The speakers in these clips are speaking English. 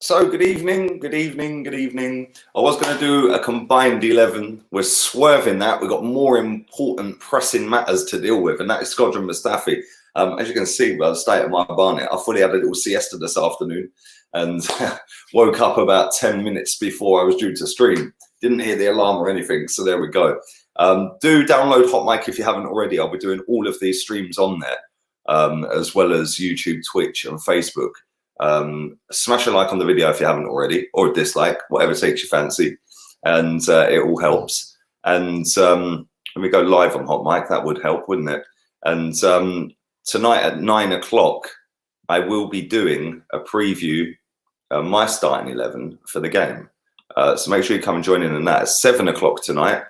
So good evening, good evening, good evening. I was going to do a combined 11. We're swerving that. We've got more important pressing matters to deal with, and that is Squadron Mustafi. As you can see by the state of my barnet, I fully had a little siesta this afternoon and woke up about 10 minutes before I was due to stream. Didn't hear the alarm or anything, so there we go. Do download HOTMIC if you haven't already. I'll be doing all of these streams on there, as well as YouTube, Twitch and Facebook. Smash a like on the video if you haven't already, or a dislike, whatever takes your fancy, and it all helps. And when we go live on HOTMIC, that would help, wouldn't it? And tonight at 9 o'clock I will be doing a preview, my starting 11 for the game, so make sure you come and join in on that. At 7 o'clock tonight,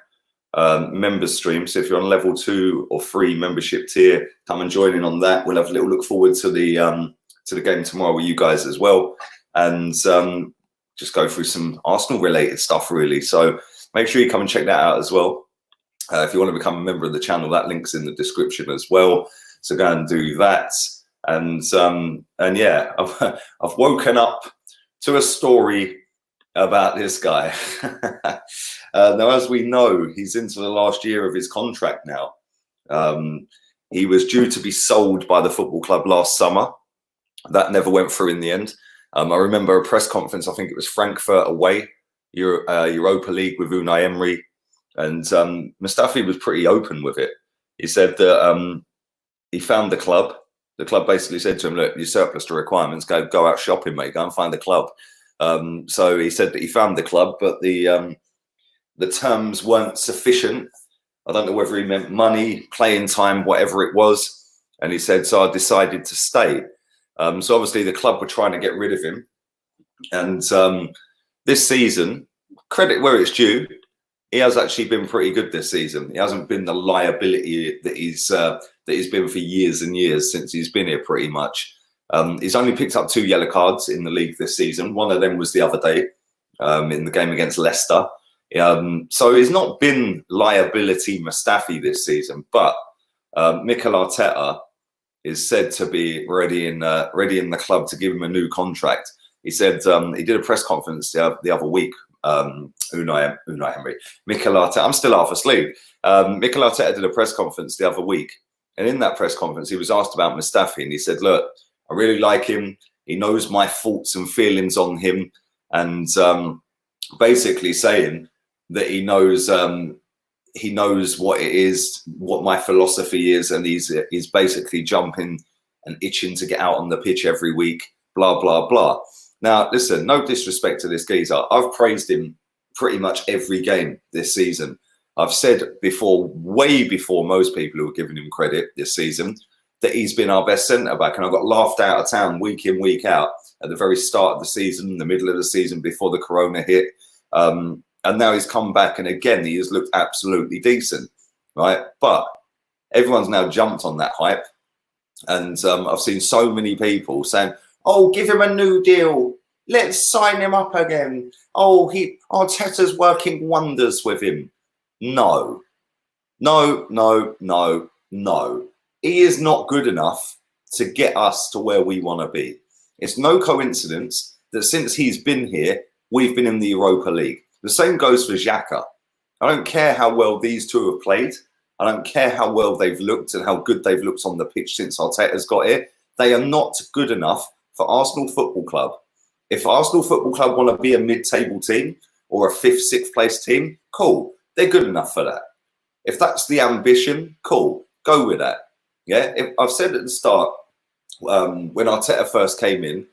members stream, so if you're on level 2 or 3 membership tier, come and join in on that. We'll have a little look forward to the game tomorrow with you guys as well, and just go through some Arsenal related stuff really. So make sure you come and check that out as well. If you want to become a member of the channel, that link's in the description as well, so go and do that. And yeah, I've woken up to a story about this guy. Now, as we know, he's into the last year of his contract now. He was due to be sold by the football club last summer. That never went through in the end. I remember a press conference, I think it was Frankfurt away, Europa League with Unai Emery, and Mustafi was pretty open with it. He said that he found the club. The club basically said to him, look, you're surplus to requirements, go out shopping, mate, go and find the club. So he said that he found the club, but the terms weren't sufficient. I don't know whether he meant money, playing time, whatever it was. And he said, so I decided to stay. So obviously the club were trying to get rid of him, and this season, credit where it's due, he has actually been pretty good this season. He hasn't been the liability that he's been for years and years since he's been here, pretty much. He's only picked up 2 yellow cards in the league this season. One of them was the other day in the game against Leicester. So he's not been liability Mustafi this season, but Mikel Arteta is said to be ready in the club to give him a new contract. He said he did a press conference the other week. Unai Emery, Mikel Arteta. I'm still half asleep. Mikel Arteta did a press conference the other week, and in that press conference, he was asked about Mustafi, and he said, "Look, I really like him. He knows my thoughts and feelings on him, and basically saying that he knows." He knows what it is, what my philosophy is, and he's basically jumping and itching to get out on the pitch every week, blah, blah, blah. Now, listen, no disrespect to this geezer. I've praised him pretty much every game this season. I've said before, way before most people who are giving him credit this season, that he's been our best centre-back, and I got laughed out of town week in, week out at the very start of the season, the middle of the season, before the corona hit. And now he's come back, and again, he has looked absolutely decent, right? But everyone's now jumped on that hype. And I've seen so many people saying, oh, give him a new deal. Let's sign him up again. Oh, Arteta's working wonders with him. No. No, no, no, no. He is not good enough to get us to where we want to be. It's no coincidence that since he's been here, we've been in the Europa League. The same goes for Xhaka. I don't care how well these two have played. I don't care how well they've looked and how good they've looked on the pitch since Arteta's got here. They are not good enough for Arsenal Football Club. If Arsenal Football Club want to be a mid-table team or a 5th, 6th place team, cool. They're good enough for that. If that's the ambition, cool. Go with that. Yeah. I've said at the start, when Arteta first came in,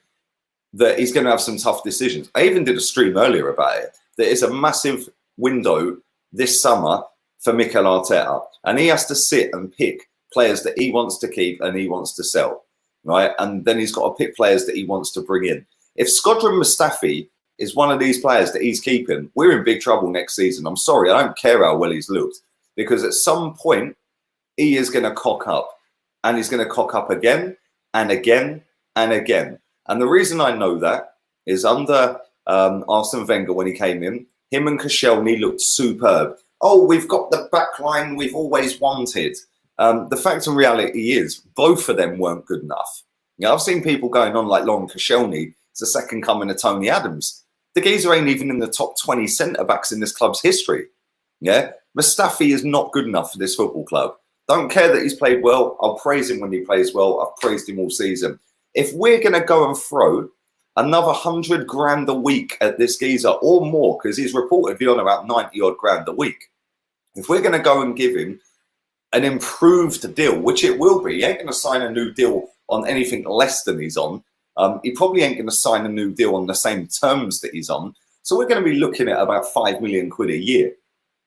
that he's going to have some tough decisions. I even did a stream earlier about it. There is a massive window this summer for Mikel Arteta, and he has to sit and pick players that he wants to keep and he wants to sell, right? And then he's got to pick players that he wants to bring in. If Squadron Mustafi is one of these players that he's keeping, we're in big trouble next season. I'm sorry, I don't care how well he's looked, because at some point he is going to cock up, and he's going to cock up again and again and again. And the reason I know that is under Arsene Wenger, when he came in, him and Koscielny looked superb. Oh, we've got the back line we've always wanted. The fact and reality is both of them weren't good enough. You know, I've seen people going on like Long Koscielny It's the second coming of Tony Adams. The geezer ain't even in the top 20 centre-backs in this club's history. Yeah, Mustafi is not good enough for this football club. Don't care that he's played well. I'll praise him when he plays well. I've praised him all season. If we're going to go and throw another 100 grand a week at this geezer or more, because he's reportedly on about 90 odd grand a week. If we're going to go and give him an improved deal, which it will be, he ain't going to sign a new deal on anything less than he's on. He probably ain't going to sign a new deal on the same terms that he's on. So we're going to be looking at about 5 million quid a year.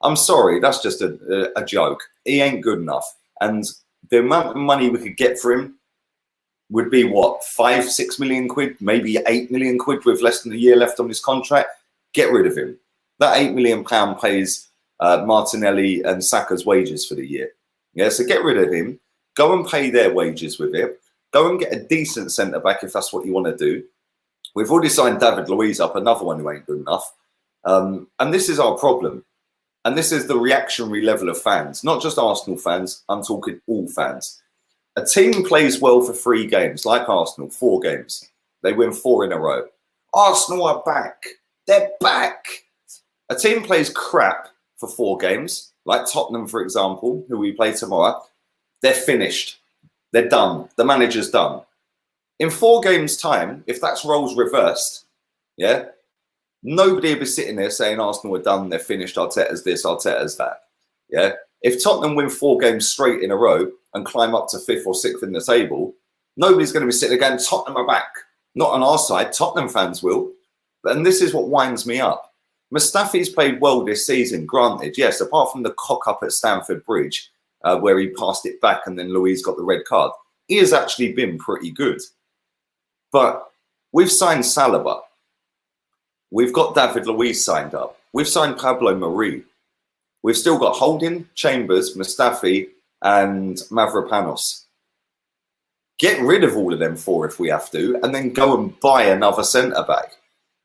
I'm sorry, that's just a joke. He ain't good enough. And the amount of money we could get for him would be what, 5-6 million quid, maybe 8 million quid with less than a year left on his contract. Get rid of him. That £8 million pays Martinelli and Saka's wages for the year. Yeah, so get rid of him. Go and pay their wages with it. Go and get a decent centre back if that's what you want to do. We've already signed David Luiz up, another one who ain't good enough. And this is our problem. And this is the reactionary level of fans, not just Arsenal fans. I'm talking all fans. A team plays well for 3 games, like Arsenal, 4 games. They win 4 in a row. Arsenal are back. They're back. A team plays crap for 4 games, like Tottenham, for example, who we play tomorrow. They're finished. They're done. The manager's done. In 4 games' time, if that's roles reversed, yeah, nobody will be sitting there saying Arsenal are done, they're finished, Arteta's this, Arteta's that. Yeah. If Tottenham win 4 games straight in a row and climb up to 5th or 6th in the table, nobody's going to be sitting there going, Tottenham are back. Not on our side. Tottenham fans will. And this is what winds me up. Mustafi's played well this season, granted. Yes, apart from the cock up at Stamford Bridge, where he passed it back and then Luiz got the red card, he has actually been pretty good. But we've signed Saliba. We've got David Luiz signed up. We've signed Pablo Mari. We've still got Holding, Chambers, Mustafi, and Mavropanos. Get rid of all of them 4 if we have to, and then go and buy another centre-back.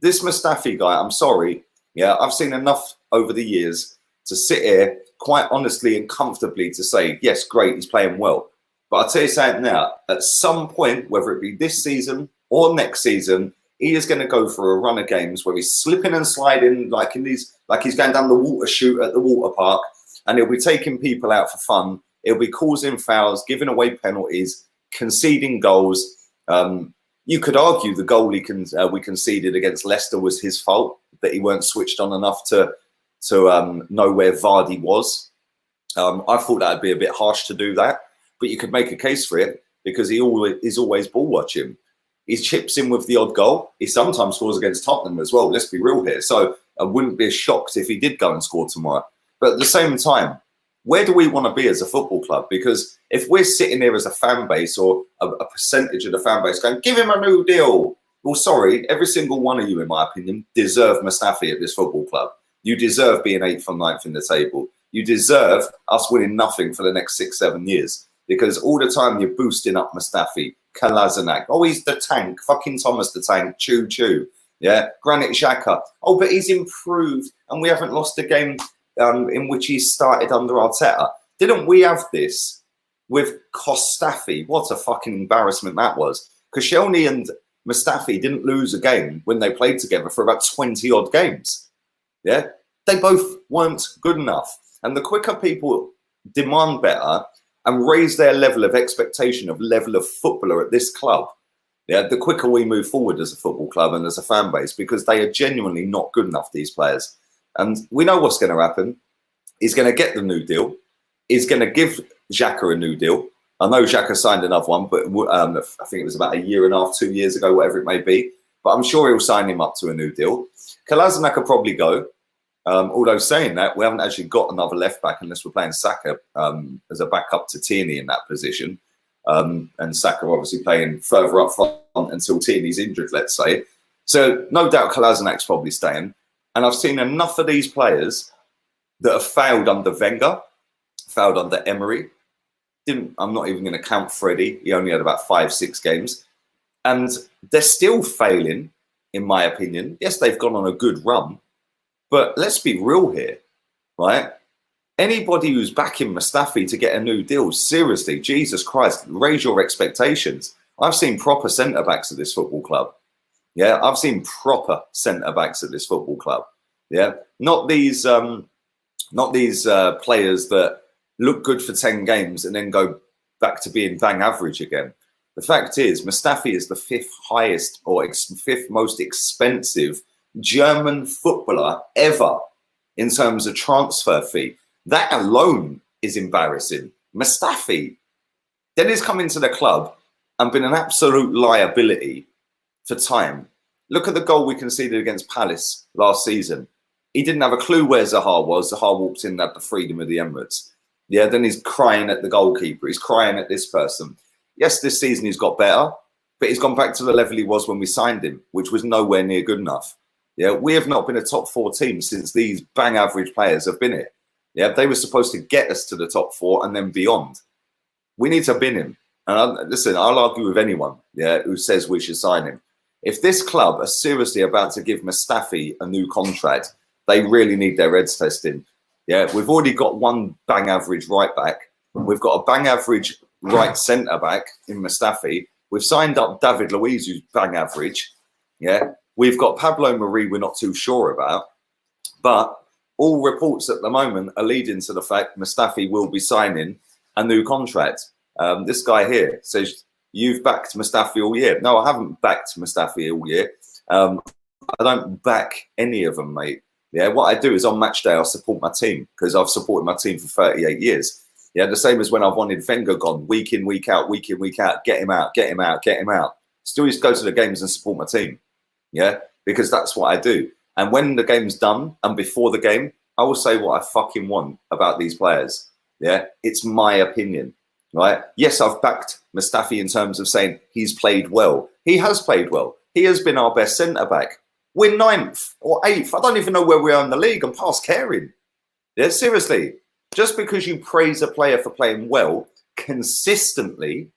This Mustafi guy, I'm sorry, yeah, I've seen enough over the years to sit here quite honestly and comfortably to say, yes, great, he's playing well. But I'll tell you something now, at some point, whether it be this season or next season, he is going to go for a run of games where he's slipping and sliding like he's going down the water chute at the water park, and he'll be taking people out for fun. He'll be causing fouls, giving away penalties, conceding goals. You could argue the goal we conceded against Leicester was his fault, that he weren't switched on enough to know where Vardy was. I thought that'd be a bit harsh to do that, but you could make a case for it because he's always ball watching. He chips in with the odd goal. He sometimes scores against Tottenham as well. Let's be real here. So I wouldn't be shocked if he did go and score tomorrow. But at the same time, where do we want to be as a football club? Because if we're sitting here as a fan base or a percentage of the fan base going, give him a new deal. Well, sorry, every single one of you, in my opinion, deserve Mustafi at this football club. You deserve being 8th or 9th in the table. You deserve us winning nothing for the next 6-7 years. Because all the time you're boosting up Mustafi, Kolasinac. Oh, he's the tank. Fucking Thomas the Tank. Choo choo. Yeah. Granit Xhaka. Oh, but he's improved. And we haven't lost a game in which he started under Arteta. Didn't we have this with Kostafi? What a fucking embarrassment that was. Koscielny and Mustafi didn't lose a game when they played together for about 20 odd games. Yeah. They both weren't good enough. And the quicker people demand better and raise their level of expectation of level of footballer at this club, yeah, the quicker we move forward as a football club and as a fan base, because they are genuinely not good enough, these players. And we know what's going to happen. He's going to get the new deal. He's going to give Xhaka a new deal. I know Xhaka signed another one, but I think it was about 1.5 years, 2 years ago, whatever it may be. But I'm sure he'll sign him up to a new deal. Kolasinac will probably go. Although saying that, we haven't actually got another left back unless we're playing Saka as a backup to Tierney in that position. And Saka obviously playing further up front until Tierney's injured, let's say. So no doubt Kolasinac's probably staying. And I've seen enough of these players that have failed under Wenger, failed under Emery. I'm not even going to count Freddie. He only had about 5-6 games. And they're still failing, in my opinion. Yes, they've gone on a good run. But let's be real here, right? Anybody who's backing Mustafi to get a new deal, seriously, Jesus Christ, raise your expectations. I've seen proper centre-backs at this football club. Yeah, I've seen proper centre backs at this football club. Yeah, not these players that look good for 10 games and then go back to being bang average again. The fact is, Mustafi is the fifth highest or fifth most expensive German footballer ever in terms of transfer fee. That alone is embarrassing. Mustafi, then he's come into the club and been an absolute liability for time. Look at the goal we conceded against Palace last season. He didn't have a clue where Zaha was. Zaha walked in and had the freedom of the Emirates. Yeah, then he's crying at the goalkeeper. He's crying at this person. Yes, this season he's got better, but he's gone back to the level he was when we signed him, which was nowhere near good enough. Yeah, we have not been a top 4 team since these bang average players have been here. Yeah, they were supposed to get us to the top 4 and then beyond. We need to bin him. And listen, I'll argue with anyone, yeah, who says we should sign him. If this club are seriously about to give Mustafi a new contract, they really need their heads testing. Yeah, we've already got one bang average right back. We've got a bang average right centre back in Mustafi. We've signed up David Luiz, who's bang average. Yeah, we've got Pablo Marie, we're not too sure about. But all reports at the moment are leading to the fact Mustafi will be signing a new contract. This guy here says, you've backed Mustafi all year. No, I haven't backed Mustafi all year. I don't back any of them, mate. Yeah, what I do is on match day, I support my team because I've supported my team for 38 years. Yeah, the same as when I've wanted Wenger gone week in, week out, week in, week out. Get him out, get him out, get him out. Still just go to the games and support my team. Yeah, because that's what I do. And when the game's done and before the game, I will say what I fucking want about these players. Yeah, it's my opinion. Right? Yes, I've backed Mustafi in terms of saying he's played well. He has played well. He has been our best centre-back. We're 9th or 8th. I don't even know where we are in the league. I'm past caring. Yeah, seriously. Just because you praise a player for playing well consistently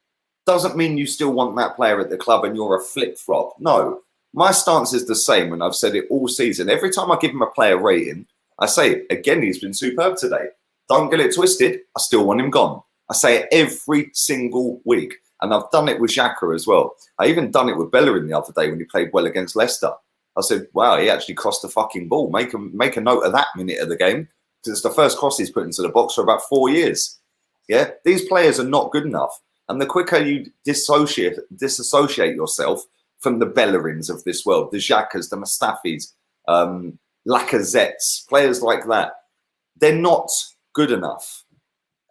doesn't mean you still want that player at the club and you're a flip-flop. No. My stance is the same, and I've said it all season. Every time I give him a player rating, I say, again, he's been superb today. Don't get it twisted. I still want him gone. I say it every single week. And I've done it with Xhaka as well. I even done it with Bellerin the other day when he played well against Leicester. I said, wow, he actually crossed the fucking ball. Make a note of that minute of the game. Because it's the first cross he's put into the box for about 4 years. Yeah, these players are not good enough. And the quicker you disassociate yourself from the Bellerins of this world, the Xhakas, the Mustafis, Lacazettes, players like that, they're not good enough.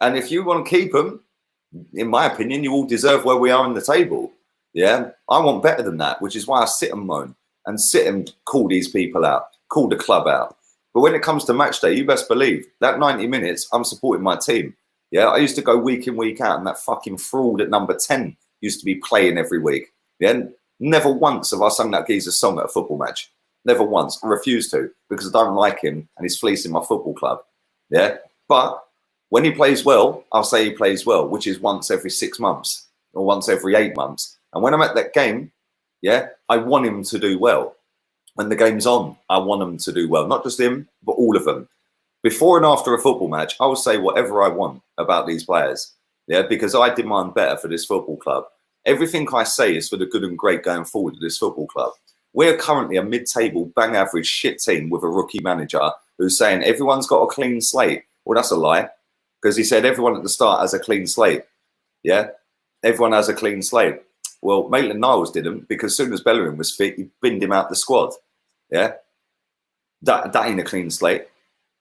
And if you want to keep them, in my opinion, you all deserve where we are in the table. Yeah, I want better than that, which is why I sit and moan and sit and call these people out, call the club out. But when it comes to match day, you best believe that 90 minutes, I'm supporting my team. Yeah, I used to go week in, week out, and that fucking fraud at number 10 used to be playing every week. Yeah, never once have I sung that geezer's song at a football match. Never once. I refuse to because I don't like him and he's fleecing my football club. Yeah, but when he plays well, I'll say he plays well, which is once every 6 months or once every 8 months. And when I'm at that game, yeah, I want him to do well. When the game's on, I want him to do well. Not just him, but all of them. Before and after a football match, I will say whatever I want about these players. Yeah, because I demand better for this football club. Everything I say is for the good and great going forward of this football club. We're currently a mid-table, bang average shit team with a rookie manager who's saying everyone's got a clean slate. Well, that's a lie. Because he said everyone at the start has a clean slate. Yeah, everyone has a clean slate. Well, Maitland-Niles didn't, because as soon as Bellerin was fit, he binned him out the squad. Yeah, that ain't a clean slate.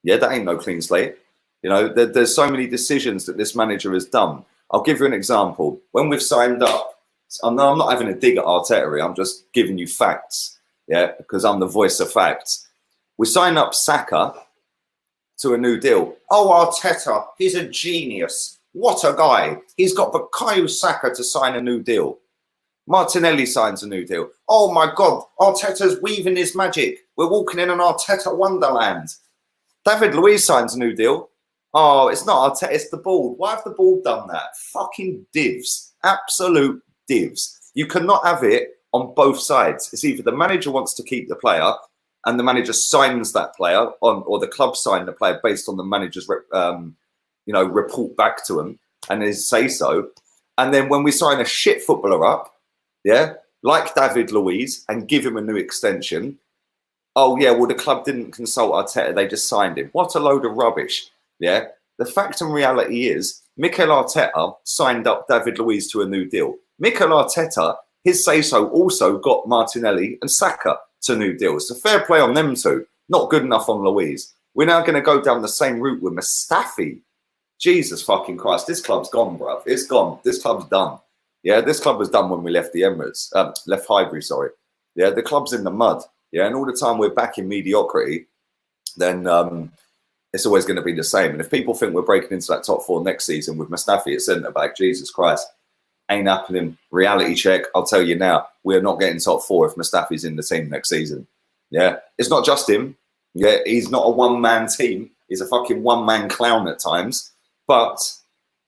Yeah, that ain't no clean slate. You know, there's so many decisions that this manager has done. I'll give you an example. When we've signed up, I'm not having a dig at Arteta here, I'm just giving you facts. Yeah, because I'm the voice of facts. We signed up Saka to a new deal. Oh, Arteta, he's a genius. What a guy. He's got Bukayo Saka to sign a new deal. Martinelli signs a new deal. Oh my God, Arteta's weaving his magic. We're walking in an Arteta wonderland. David Luiz signs a new deal. Oh, it's not Arteta, it's the board. Why have the board done that? Fucking divs. Absolute divs. You cannot have it on both sides. It's either the manager wants to keep the player and the manager signs that player on, or the club sign the player based on the manager's report back to him and his say so. And then when we sign a shit footballer up, yeah, like David Luiz, and give him a new extension. Oh, yeah, well, the club didn't consult Arteta. They just signed him. What a load of rubbish. Yeah. The fact and reality is Mikel Arteta signed up David Luiz to a new deal. Mikel Arteta, his say-so, also got Martinelli and Saka to new deals. So fair play on them two. Not good enough on Luiz. We're now going to go down the same route with Mustafi. Jesus fucking Christ. This club's gone, bruv. It's gone. This club's done. Yeah, this club was done when we left the Emirates. Left Highbury, sorry. Yeah, the club's in the mud. Yeah, and all the time we're back in mediocrity, then it's always going to be the same. And if people think we're breaking into that top four next season with Mustafi at centre-back, Jesus Christ, ain't happening. Reality check, I'll tell you now, we're not getting top four if Mustafi's in the team next season. Yeah, it's not just him. Yeah, he's not a one-man team. He's a fucking one-man clown at times. But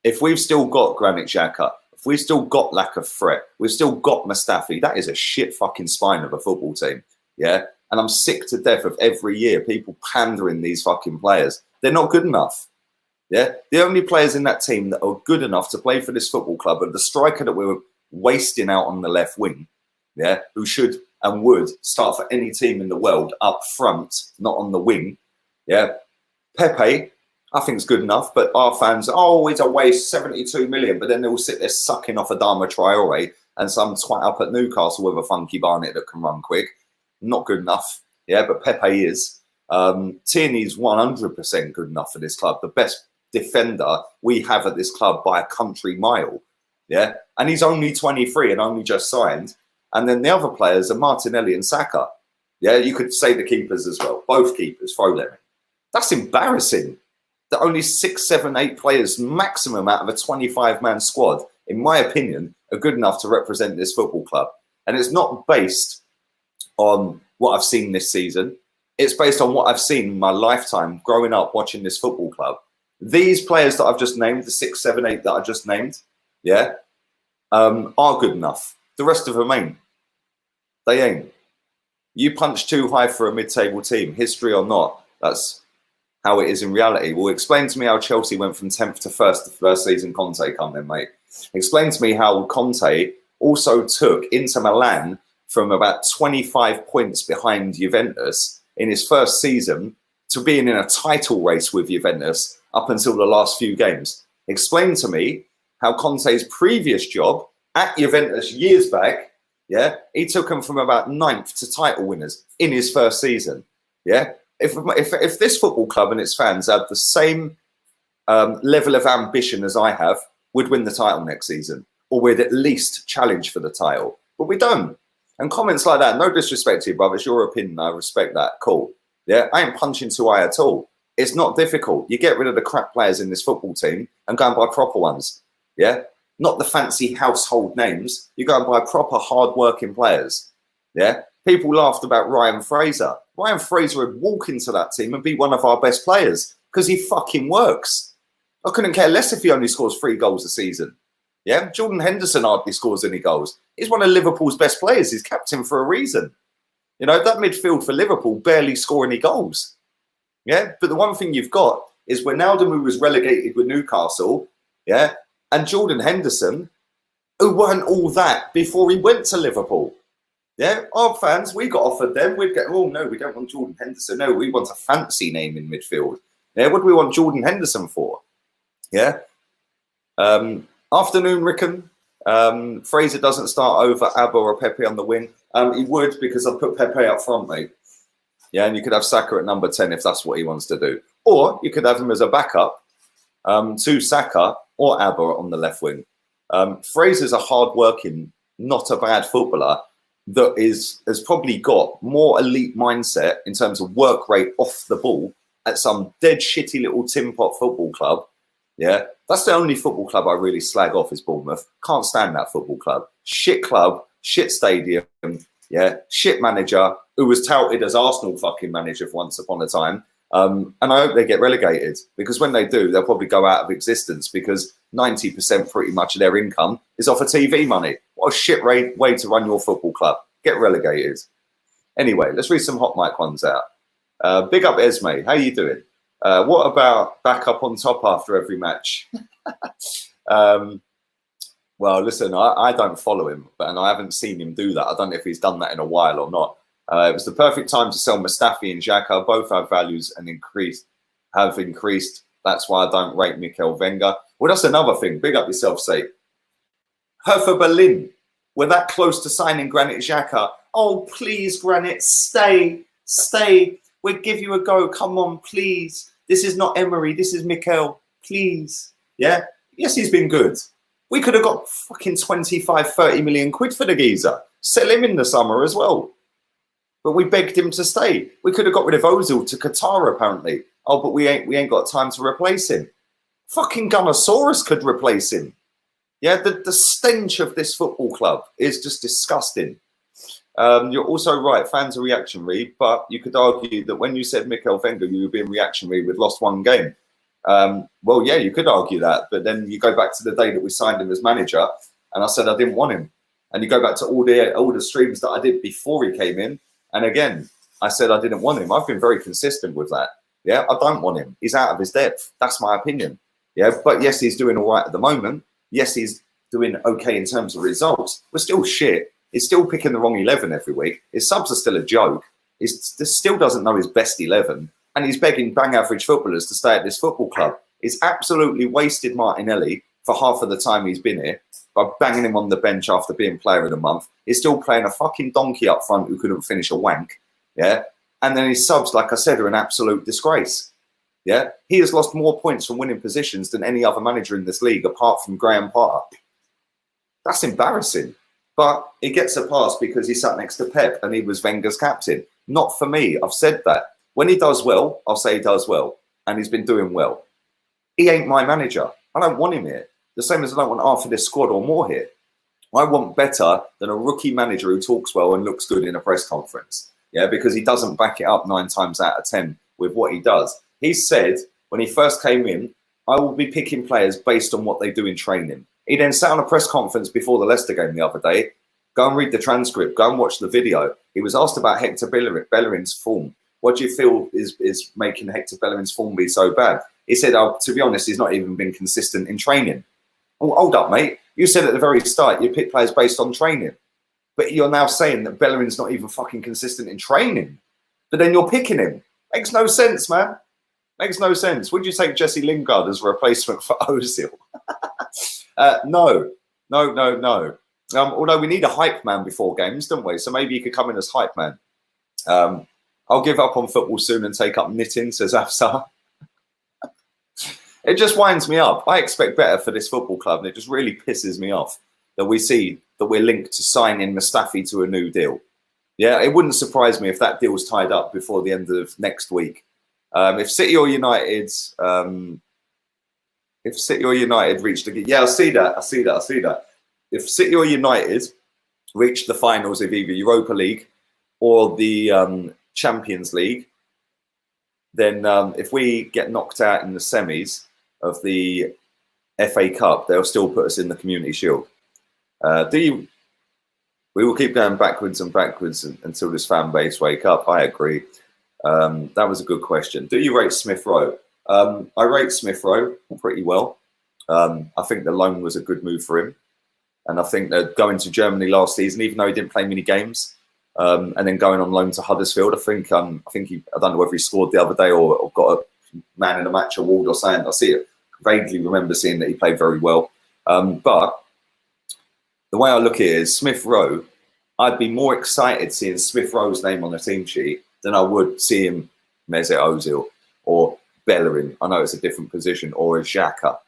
if we've still got Granit Xhaka, if we've still got lack of threat, we've still got Mustafi, that is a shit fucking spine of a football team. Yeah, and I'm sick to death of every year people pandering these fucking players. They're not good enough. Yeah, the only players in that team that are good enough to play for this football club are the striker that we're wasting out on the left wing. Yeah, who should and would start for any team in the world up front, not on the wing. Yeah, Pepe, I think is good enough, but our fans, oh, it's a waste, 72 million. But then they'll sit there sucking off Adama Traore and some twat up at Newcastle with a funky Barnet that can run quick. Not good enough, yeah, but Pepe is. Tierney's 100% good enough for this club. The best defender we have at this club by a country mile, yeah, and he's only 23 and only just signed. And then the other players are Martinelli and Saka. Yeah, you could say the keepers as well. Both keepers, throw them in. That's embarrassing. That only 6, 7, 8 players maximum out of a 25-man squad, in my opinion, are good enough to represent this football club. And it's not based on what I've seen this season. It's based on what I've seen in my lifetime growing up watching this football club. These players that I've just named, the 6, 7, 8 that I just named, yeah, are good enough. The rest of them ain't. They ain't. You punch too high for a mid-table team, history or not. That's how it is in reality. Well, explain to me how Chelsea went from 10th to 1st the first season Conte come in, mate. Explain to me how Conte also took Inter Milan from about 25 points behind Juventus in his first season to being in a title race with Juventus up until the last few games. Explain to me how Conte's previous job at Juventus years back, yeah, he took them from about 9th to title winners in his first season. Yeah, if this football club and its fans had the same level of ambition as I have, we'd win the title next season, or we'd at least challenge for the title. But we don't. And comments like that, no disrespect to you, brother, it's your opinion, I respect that, cool. Yeah, I ain't punching too high at all. It's not difficult. You get rid of the crap players in this football team and go and buy proper ones. Yeah, not the fancy household names. You go and buy proper hard-working players. Yeah, people laughed about Ryan Fraser. Ryan Fraser would walk into that team and be one of our best players because he fucking works. I couldn't care less if he only scores 3 goals a season. Yeah, Jordan Henderson hardly scores any goals. He's one of Liverpool's best players. He's captain for a reason. You know, that midfield for Liverpool barely score any goals. Yeah, but the one thing you've got is Wijnaldum, who was relegated with Newcastle, yeah, and Jordan Henderson, who weren't all that before he went to Liverpool. Yeah, our fans, we got offered them. We'd get, oh, no, we don't want Jordan Henderson. No, we want a fancy name in midfield. Yeah, what do we want Jordan Henderson for? Yeah. Afternoon, Rickon. Fraser doesn't start over Abba or Pepe on the wing. He would, because I'd put Pepe up front, mate. Yeah, and you could have Saka at number 10 if that's what he wants to do. Or you could have him as a backup to Saka or Abba on the left wing. Fraser's a hard-working, not a bad footballer that has probably got more elite mindset in terms of work rate off the ball at some dead shitty little tin pot football club. Yeah, that's the only football club I really slag off is Bournemouth. Can't stand that football club. Shit club, shit stadium, yeah, shit manager who was touted as Arsenal fucking manager for once upon a time. And I hope they get relegated because when they do, they'll probably go out of existence because 90% pretty much of their income is off of TV money. What a shit way to run your football club. Get relegated. Anyway, let's read some hot mic ones out. Big up Esme. How you doing? What about back up on top after every match? Well, listen, I don't follow him, and I haven't seen him do that. I don't know if he's done that in a while or not. It was the perfect time to sell Mustafi and Xhaka. Both have values and have increased. That's why I don't rate Mikel Wenger. Well, that's another thing. Big up yourself, say. Hertha Berlin, we're that close to signing Granit Xhaka. Oh, please, Granit, stay. We'll give you a go. Come on, please. This is not Emery. This is Mikel. Please. Yeah? Yes, he's been good. We could have got fucking 25, 30 million quid for the geezer. Sell him in the summer as well. But we begged him to stay. We could have got rid of Ozil to Qatar, apparently. Oh, but we ain't got time to replace him. Fucking Gunnosaurus could replace him. Yeah, the stench of this football club is just disgusting. You're also right, fans are reactionary, but you could argue that when you said Mikel Wenger, you were being reactionary with lost one game. Well, yeah, you could argue that, but then you go back to the day that we signed him as manager, and I said I didn't want him. And you go back to all the streams that I did before he came in, and again, I said I didn't want him. I've been very consistent with that. Yeah, I don't want him. He's out of his depth. That's my opinion. Yeah, but yes, he's doing all right at the moment. Yes, he's doing okay in terms of results. We're still shit. He's still picking the wrong 11 every week. His subs are still a joke. He still doesn't know his best 11. And he's begging bang average footballers to stay at this football club. He's absolutely wasted Martinelli for half of the time he's been here by banging him on the bench after being player of the month. He's still playing a fucking donkey up front who couldn't finish a wank. Yeah. And then his subs, like I said, are an absolute disgrace. Yeah. He has lost more points from winning positions than any other manager in this league apart from Graham Potter. That's embarrassing. But he gets a pass because he sat next to Pep and he was Wenger's captain. Not for me. I've said that. When he does well, I'll say he does well. And he's been doing well. He ain't my manager. I don't want him here. The same as I don't want half of this squad or more here. I want better than a rookie manager who talks well and looks good in a press conference. Yeah, because he doesn't back it up 9 times out of 10 with what he does. He said when he first came in, I will be picking players based on what they do in training. He then sat on a press conference before the Leicester game the other day. Go and read the transcript. Go and watch the video. He was asked about Hector Bellerin's form. What do you feel is making Hector Bellerin's form be so bad? He said, oh, to be honest, he's not even been consistent in training. Oh, hold up, mate. You said at the very start you pick players based on training. But you're now saying that Bellerin's not even fucking consistent in training. But then you're picking him. Makes no sense, man. Makes no sense. Would you take Jesse Lingard as a replacement for Ozil? No. Although we need a hype man before games, don't we? So maybe he could come in as hype man. I'll give up on football soon and take up knitting, says Afsar. It just winds me up. I expect better for this football club, and it just really pisses me off that we see that we're linked to signing Mustafi to a new deal. Yeah, it wouldn't surprise me if that deal's tied up before the end of next week. If City or United, reached I see that. If City or United reach the finals of either Europa League or the Champions League, then if we get knocked out in the semis of the FA Cup, they'll still put us in the Community Shield. We will keep going backwards and backwards until this fan base wake up. I agree. That was a good question. Do you rate Smith Rowe? I rate Smith Rowe pretty well. I think the loan was a good move for him. And I think that going to Germany last season, even though he didn't play many games, and then going on loan to Huddersfield, I think I don't know whether he scored the other day or got a man in a match award or something. I vaguely remember seeing that he played very well. But the way I look at it is Smith Rowe, I'd be more excited seeing Smith Rowe's name on the team sheet than I would seeing Mesut Ozil or Bellerin. I know it's a different position, or a Xhaka,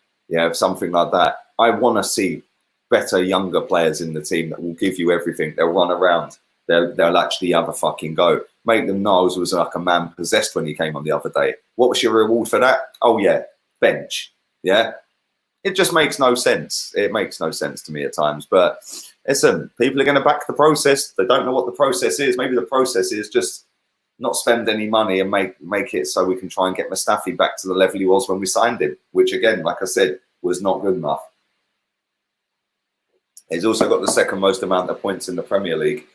something like that. I want to see better younger players in the team that will give you everything. They'll run around. They'll actually have a fucking go. Make them know was like a man possessed when he came on the other day. What was your reward for that? Oh yeah, bench. Yeah. It just makes no sense. It makes no sense to me at times. But listen, people are going to back the process. They don't know what the process is. Maybe the process is just not spend any money and make it so we can try and get Mustafi back to the level he was when we signed him, which again, like I said, was not good enough. He's also got the second most amount of points in the Premier League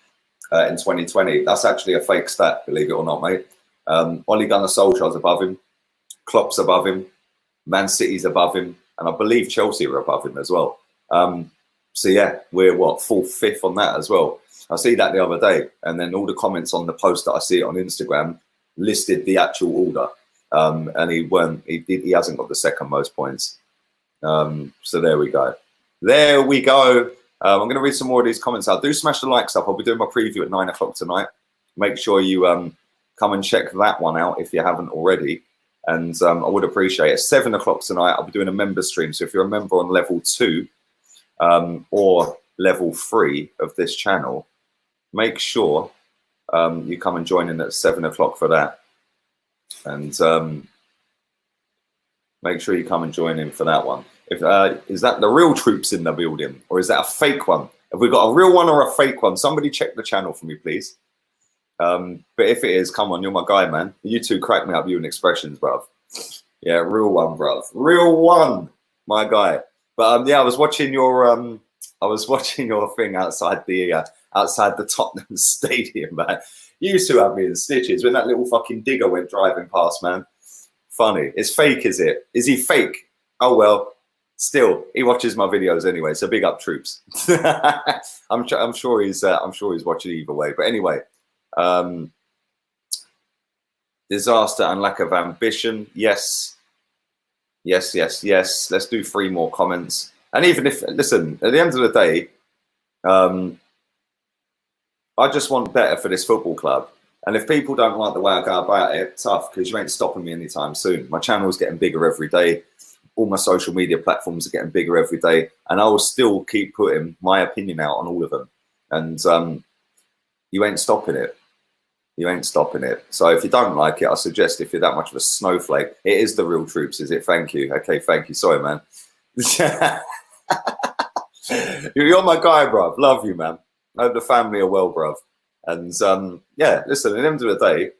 in 2020. That's actually a fake stat, believe it or not, mate. Ole Gunnar Solskjaer's above him. Klopp's above him. Man City's above him. And I believe Chelsea are above him as well. So yeah, we're what, 4th, 5th on that as well. I see that the other day, and then all the comments on the post that I see on Instagram listed the actual order, and he hasn't got the second most points. So there we go. There we go. I'm going to read some more of these comments out. Do smash the like stuff. I'll be doing my preview at 9 o'clock tonight. Make sure you come and check that one out if you haven't already. And I would appreciate it. 7 o'clock tonight, I'll be doing a member stream. So if you're a member on level 2 or level 3 of this channel, make sure you come and join in at 7 o'clock for that. And make sure you come and join in for that one. If is that the real troops in the building, or is that a fake one? Have we got a real one or a fake one? Somebody check the channel for me, please. But if it is, come on, you're my guy, man. You two crack me up, you and expressions, bruv. Yeah, real one, bruv. Real one, my guy. But yeah, I was watching your thing outside the Tottenham Stadium, man. You two have me in stitches when that little fucking digger went driving past, man. Funny. It's fake, is it? Is he fake? Oh well. Still, he watches my videos anyway, so big up troops. I'm sure he's watching either way. But anyway, disaster and lack of ambition. Yes. Let's do 3 more comments. And even if, listen, at the end of the day, I just want better for this football club. And if people don't like the way I go about it, tough, because you ain't stopping me anytime soon. My channel is getting bigger every day. All my social media platforms are getting bigger every day, and I will still keep putting my opinion out on all of them. And you ain't stopping it. You ain't stopping it. So if you don't like it, I suggest, if you're that much of a snowflake, it is the real troops, is it? Thank you. Okay, thank you. Sorry, man. You're my guy, bruv. Love you, man. I hope the family are well, bruv. And yeah, listen, at the end of the day, if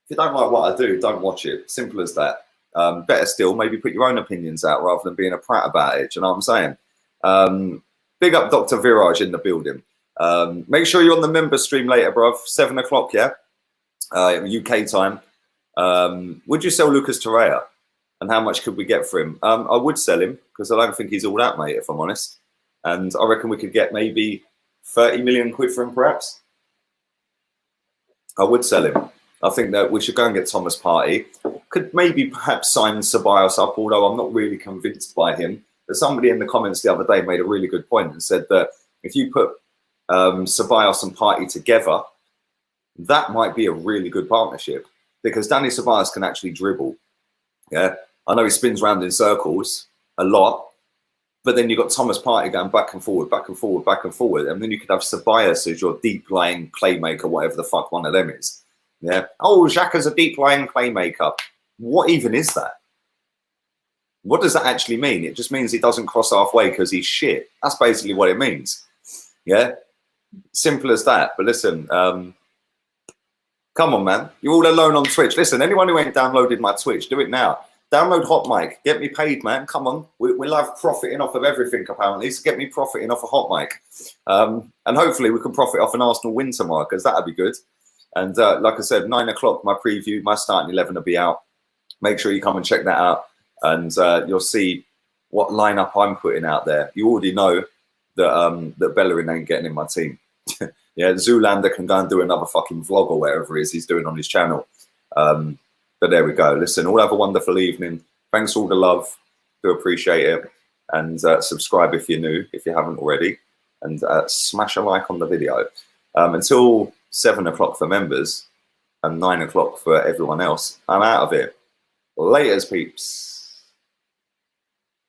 you don't like what I do, don't watch it. Simple as that. Better still, maybe put your own opinions out rather than being a prat about it. Do you know what I'm saying? Big up Dr. Viraj in the building. Make sure you're on the member stream later, bruv. 7 o'clock, yeah? UK time. Would you sell Lucas Torreira? And how much could we get for him? I would sell him, because I don't think he's all that, mate, if I'm honest. And I reckon we could get maybe 30 million quid for him, perhaps. I would sell him. I think that we should go and get Thomas Partey. Could maybe perhaps sign Ceballos up, although I'm not really convinced by him. But somebody in the comments the other day made a really good point and said that if you put Ceballos and Partey together, that might be a really good partnership, because Danny Ceballos can actually dribble. Yeah, I know he spins around in circles a lot, but then you've got Thomas Partey going back and forward, back and forward, back and forward. And then you could have Ceballos as your deep-lying playmaker, whatever the fuck one of them is. Yeah. Oh, Xhaka's a deep-lying playmaker. What even is that? What does that actually mean? It just means he doesn't cross halfway because he's shit. That's basically what it means. Yeah. Simple as that. But listen, come on, man. You're all alone on Twitch. Listen, anyone who ain't downloaded my Twitch, do it now. Download HOTMIC. Get me paid, man. Come on. We love profiting off of everything, apparently. So get me profiting off of HOTMIC. And hopefully we can profit off an Arsenal win tomorrow, because that'd be good. And like I said, 9 o'clock, my preview, my starting 11 will be out. Make sure you come and check that out. And you'll see what lineup I'm putting out there. You already know that that Bellerin ain't getting in my team. Yeah, Zoolander can go and do another fucking vlog or whatever it is he's doing on his channel. But there we go. Listen, all have a wonderful evening. Thanks for all the love. Do appreciate it. And subscribe if you're new, if you haven't already. And smash a like on the video. Until 7 o'clock for members and 9 o'clock for everyone else, I'm out of it. Laters, peeps.